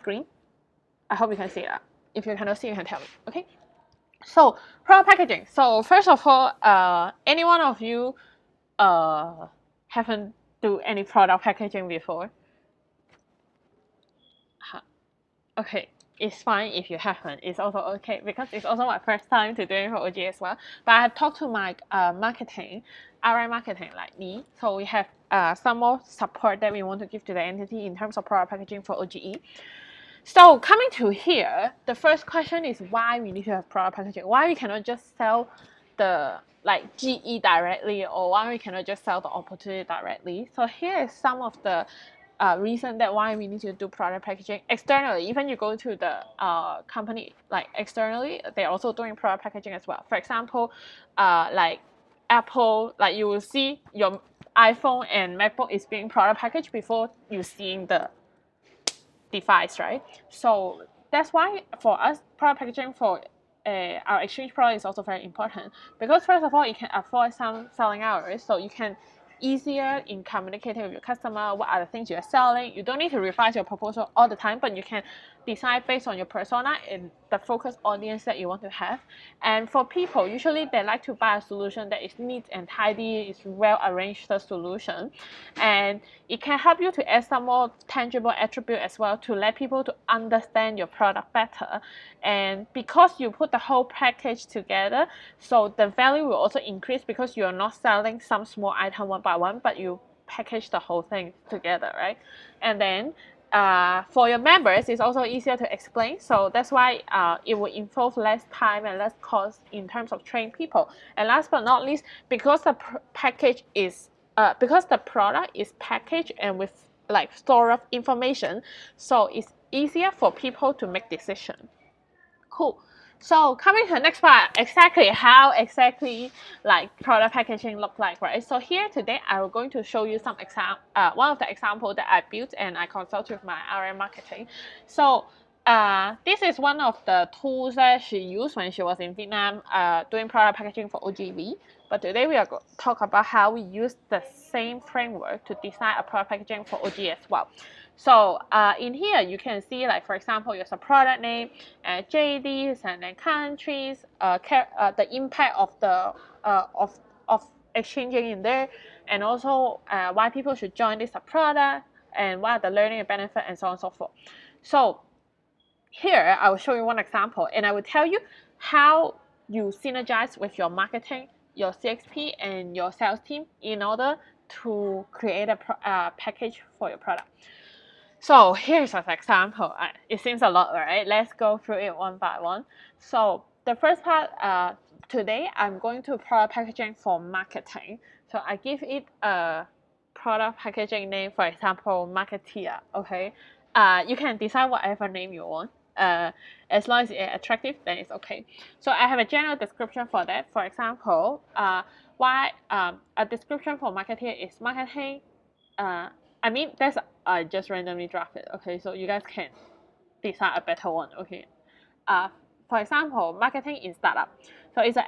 screen. I hope you can see that. If you cannot see, you can tell me. Okay. So product packaging. So first of all, any one of you haven't do any product packaging before? Okay, it's fine if you haven't. It's also okay because it's also my first time to doing for oGE as well. But I have talked to my marketing, RI marketing like me. So we have some more support that we want to give to the entity in terms of product packaging for oGE. So coming to here, the first question is why we need to have product packaging. Why we cannot just sell the like GE directly, or why we cannot just sell the opportunity directly. So here is some of the reason that why we need to do product packaging externally. Even you go to the company like externally, they're also doing product packaging as well. For example, like Apple, like you will see your iPhone and MacBook is being product packaged before you seeing the device, right? So that's why for us, product packaging for our exchange product is also very important because first of all, it can afford some selling hours, so you can easier in communicating with your customer what are the things you're selling. You don't need to revise your proposal all the time, but you can decide based on your persona and the focus audience that you want to have. And for people, usually they like to buy a solution that is neat and tidy, is well arranged solution, and it can help you to add some more tangible attribute as well to let people to understand your product better. And because you put the whole package together, so the value will also increase because you're not selling some small item one by one, but you package the whole thing together, right? And then for your members, it's also easier to explain. So that's why it will involve less time and less cost in terms of train people. And last but not least, because the package is because the product is packaged and with like store of information, so it's easier for people to make decision. Cool. So coming to the next part, exactly how like product packaging look like, right? So here today, I'm going to show you some one of the example that I built and I consulted with my RM marketing. So this is one of the tools that she used when she was in Vietnam doing product packaging for oGV. But today we are going to talk about how we use the same framework to design a product packaging for oGE as well. So in here, you can see like, for example, there's a product name, JDs, and then countries, the impact of the of exchanging in there, and also why people should join this product, and what are the learning and benefit, and so on and so forth. So here, I will show you one example, and I will tell you how you synergize with your marketing, your CXP, and your sales team in order to create a package for your product. So here's an example. It seems a lot, right? Let's go through it one by one. So the first part, today I'm going to product packaging for marketing. So I give it a product packaging name, for example, marketeer, okay? You can decide whatever name you want. As long as it's attractive, then it's okay. So I have a general description for that. For example, a description for marketeer is marketing. I mean, that's I just randomly drafted. Okay, so you guys can decide a better one. Okay. For example, marketing in startup. So it's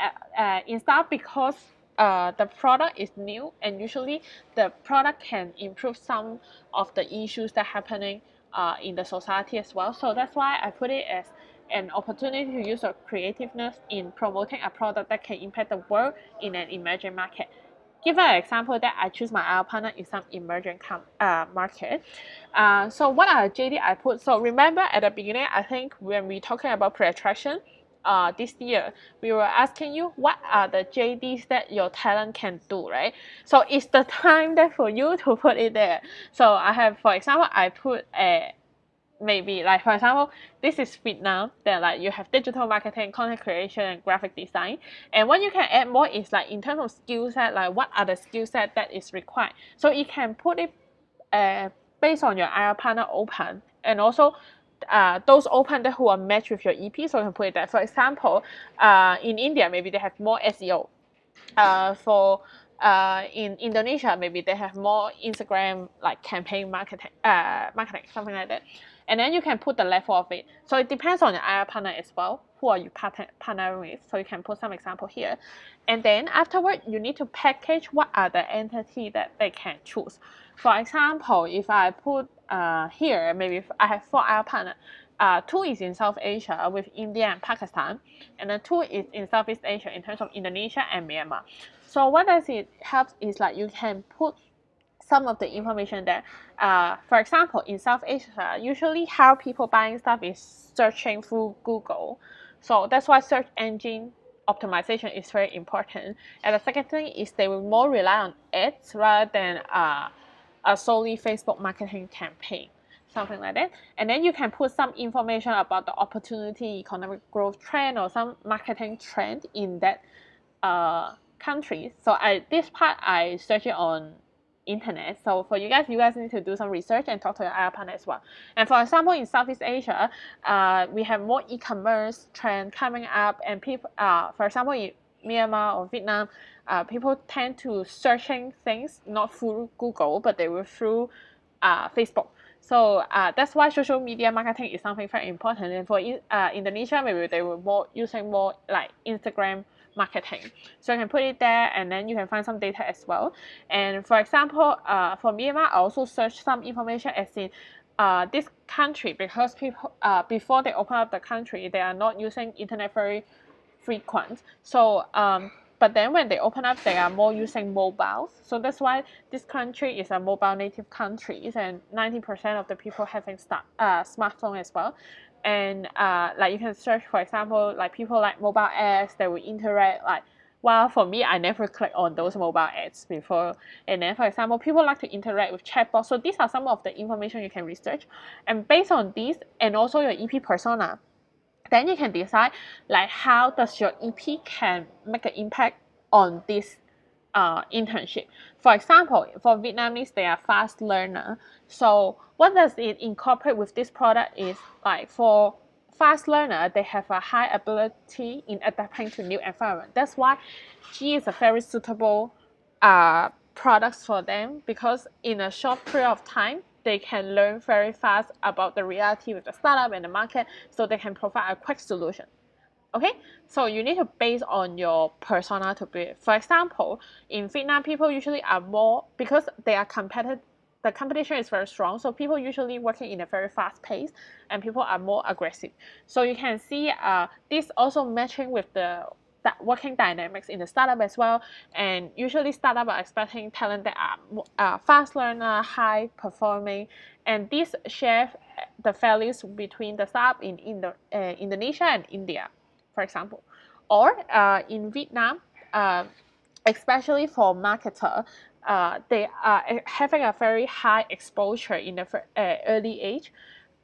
in startup because the product is new and usually the product can improve some of the issues that are happening in the society as well. So that's why I put it as an opportunity to use your creativeness in promoting a product that can impact the world in an emerging market. Give an example that I choose my IR partner in some emerging market. So what are the JD I put? So remember at the beginning, I think when we talking about pre-attraction, this year, we were asking you what are the JDs that your talent can do, right? So it's the time that for you to put it there. So I have, for example, I put a maybe like, for example, this is Vietnam, then like you have digital marketing, content creation, and graphic design. And what you can add more is like in terms of skill set, like what are the skill set that is required. So you can put it based on your IR partner open, and also those open that who are matched with your EP, so you can put it there. For example, in India, maybe they have more SEO. In Indonesia, maybe they have more Instagram like campaign marketing, something like that. And then you can put the level of it. So it depends on your IR partner as well. Who are you partnering with? So you can put some example here. And then afterward, you need to package what are the entity that they can choose. For example, if I put here, maybe I have 4 IR partners. 2 is in South Asia with India and Pakistan, and then 2 is in Southeast Asia in terms of Indonesia and Myanmar. So what does it help is like you can put some of the information there. For example, in South Asia, usually how people buying stuff is searching through Google. So that's why search engine optimization is very important. And the second thing is they will more rely on ads rather than a solely Facebook marketing campaign, something like that. And then you can put some information about the opportunity, economic growth trend, or some marketing trend in that country. So this part I search it on internet. So for you guys need to do some research and talk to your IR partner as well. And for example, in Southeast Asia, we have more e-commerce trend coming up, and people, for example, in Myanmar or Vietnam, people tend to searching things not through Google, but they were through Facebook. So that's why social media marketing is something very important. And for Indonesia, maybe they were using more like Instagram marketing. So you can put it there, and then you can find some data as well. And for example, for Myanmar, I also searched some information as in this country, because people before they open up the country, they are not using internet very frequent. So but then when they open up, they are more using mobiles. So that's why this country is a mobile native country, and 90% of the people having smartphone as well. And like you can search, for example, like people like mobile ads, they will interact like, well, for me, I never click on those mobile ads before. And then, for example, people like to interact with chatbots. So these are some of the information you can research. And based on this, and also your EP persona, then you can decide like how does your EP can make an impact on this internship. For example, for Vietnamese, they are fast learner. So what does it incorporate with this product is like for fast learner, they have a high ability in adapting to new environment. That's why GE is a very suitable products for them, because in a short period of time, they can learn very fast about the reality with the startup and the market, so they can provide a quick solution. Okay, so you need to base on your persona to build. For example, in Vietnam, people usually are more, because they are competitive, the competition is very strong, so people usually working in a very fast pace, and people are more aggressive. So you can see this also matching with the working dynamics in the startup as well. And usually startup are expecting talent that are fast learner, high performing, and this share the values between the startup in Indonesia and India, for example. Or in Vietnam, especially for marketer, they are having a very high exposure in the early age.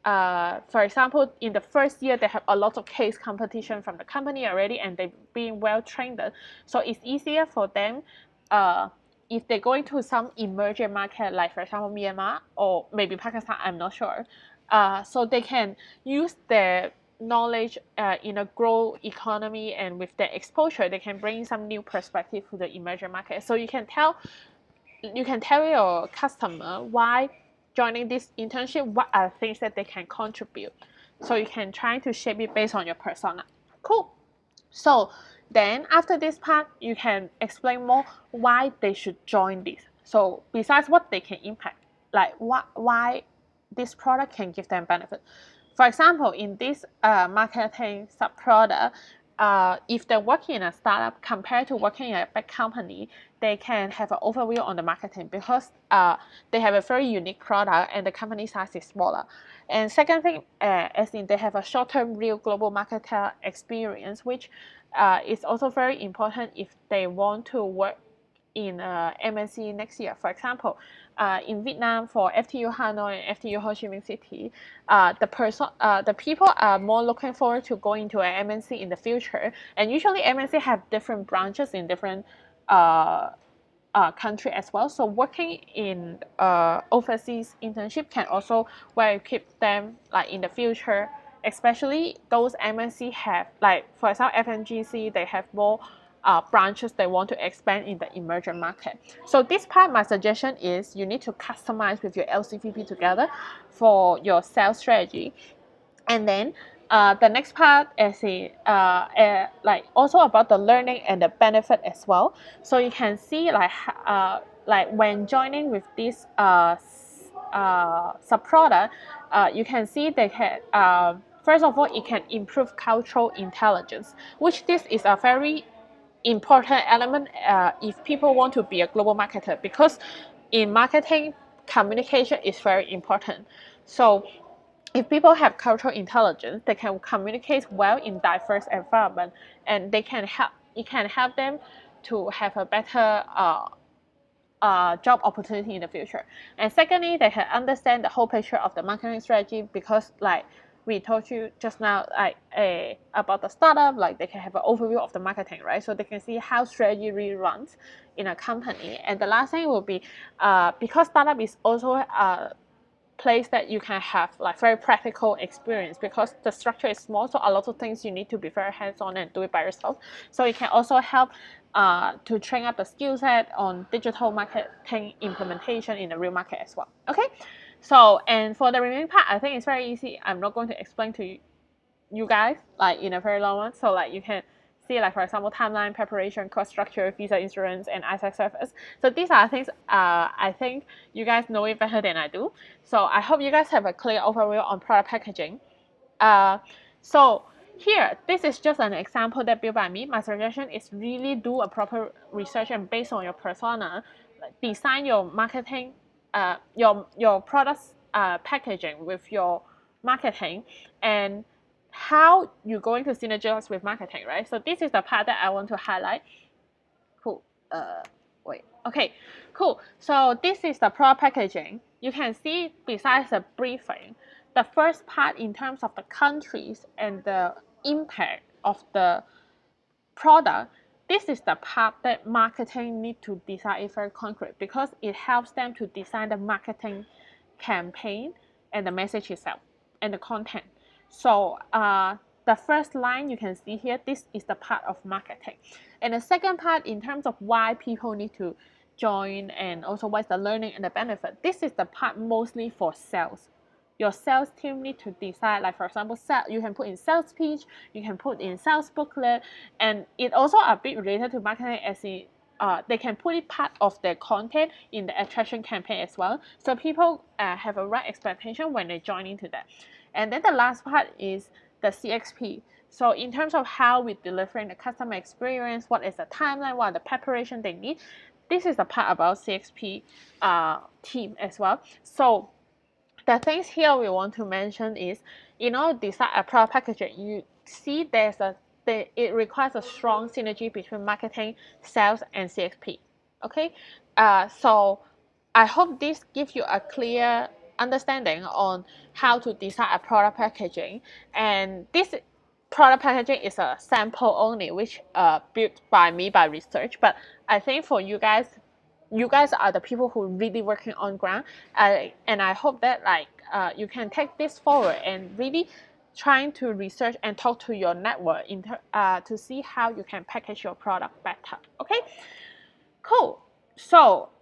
For example, in the first year, they have a lot of case competition from the company already, and they've been well trained. So it's easier for them if they go into some emerging market, like for example Myanmar or maybe Pakistan, I'm not sure. So they can use their knowledge in a growth economy, and with their exposure, they can bring some new perspective to the emerging market. So you can tell your customer why joining this internship, what are things that they can contribute. So you can try to shape it based on your persona. Cool. So then after this part, you can explain more why they should join this. So besides what they can impact, like why this product can give them benefit. For example, in this marketing sub-product, if they're working in a startup compared to working in a big company, they can have an overview on the marketing, because they have a very unique product and the company size is smaller. And second thing, as in they have a short-term real global marketer experience, which is also very important if they want to work in MNC next year. For example, in Vietnam, for FTU Hanoi and FTU Ho Chi Minh City, the people are more looking forward to going to an MNC in the future. And usually MNC have different branches in different country as well. So working in overseas internship can also well equip them like in the future, especially those MNC have, like for example FNGC, they have more branches they want to expand in the emerging market. So this part, my suggestion is you need to customize with your LCVP together for your sales strategy. And then the next part is like also about the learning and the benefit as well. So you can see like when joining with this sub-product, you can see they can, first of all, it can improve cultural intelligence, which this is a very important element if people want to be a global marketer, because in marketing, communication is very important. So if people have cultural intelligence, they can communicate well in diverse environment, and they can help. It can help them to have a better job opportunity in the future. And secondly, they can understand the whole picture of the marketing strategy, because like we told you just now, like about the startup, like they can have an overview of the marketing, right? So they can see how strategy really runs in a company. And the last thing will be because startup is also a place that you can have like very practical experience, because the structure is small, so a lot of things you need to be very hands-on and do it by yourself. So it can also help to train up the skill set on digital marketing implementation in the real market as well. Okay, so and for the remaining part, I think it's very easy. I'm not going to explain to you guys like in a very long one. So like you can see, like for example, timeline, preparation, cost structure, visa, insurance, and ISAC service. So these are things I think you guys know it better than I do. So I hope you guys have a clear overview on product packaging. So here, this is just an example that built by me. My suggestion is really do a proper research, and based on your persona, design your marketing, your products packaging with your marketing, and how you're going to synergize with marketing, right? So this is the part that I want to highlight. Cool. Wait. Okay. Cool. So this is the product packaging. You can see besides the briefing, the first part in terms of the countries and the impact of the product, this is the part that marketing need to design it very concrete, because it helps them to design the marketing campaign and the message itself and the content. So the first line you can see here, this is the part of marketing. And the second part in terms of why people need to join, and also what's the learning and the benefit, this is the part mostly for sales. Your sales team need to decide, like for example, you can put in sales pitch, you can put in sales booklet, and it also a bit related to marketing, as in they can put it part of their content in the attraction campaign as well, so people have a right expectation when they join into that. And then the last part is the CXP. So in terms of how we delivering the customer experience, what is the timeline, what are the preparation they need, this is the part about CXP team as well. So the things here we want to mention is, design a product packaging, you see it requires a strong synergy between marketing, sales, and CXP. Okay, so I hope this gives you a clear understanding on how to design a product packaging. And this product packaging is a sample only, which built by me by research. But I think for you guys are the people who really working on ground, and I hope that you can take this forward and really trying to research and talk to your network to see how you can package your product better. Okay, cool. So